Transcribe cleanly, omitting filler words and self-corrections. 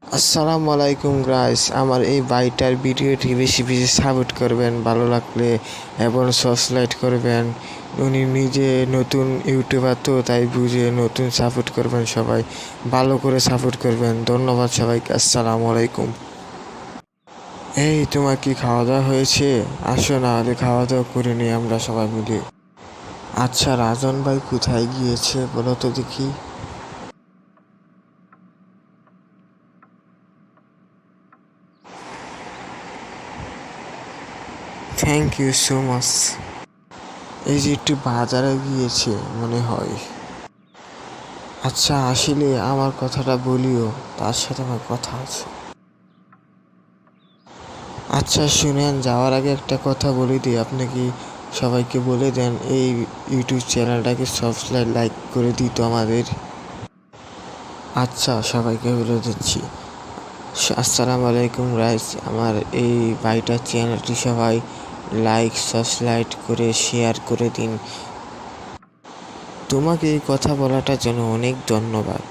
আসসালামু আলাইকুম গাইস, আমার এই বাইটার ভিডিওটি বেশি বেশি সাপোর্ট করবেন, ভালো লাগলে এবং সাবস্ক্রাইব করবেন। উনি নিজে নতুন ইউটিউবার তো তাই বুঝে নতুন সাপোর্ট করবেন, সবাই ভালো করে সাপোর্ট করবেন। ধন্যবাদ সবাইকে। আসসালামু আলাইকুম। এই তোমার কি খাওয়া দাওয়া হয়েছে? আসো না হলে খাওয়া দাওয়া করে নিই আমরা সবাই মিলে। আচ্ছা, রাজন ভাই কোথায় গিয়েছে বলো তো দেখি। Thank you so much. এই যে একটু বাজারে গিয়েছে মনে হয়। আচ্ছা, আসলে আমার কথাটা বলিও, তার সাথে আমার কথা আছে। আচ্ছা শুনেন, যাওয়ার আগে একটা কথা বলে দিই, আপনি কি সবাইকে বলে দেন এই ইউটিউব চ্যানেলটাকে সাবস্ক্রাইব লাইক করে দিত আমাদের। আচ্ছা, সবাইকে বলে দিচ্ছি। আসসালামু আলাইকুম গাইস, আমার এই ভাইটার চ্যানেলটি সবাই লাইক সাবস্ক্রাইব করে শেয়ার করে দিন। তোমাকে এই কথা বলাটার জন্য অনেক ধন্যবাদ।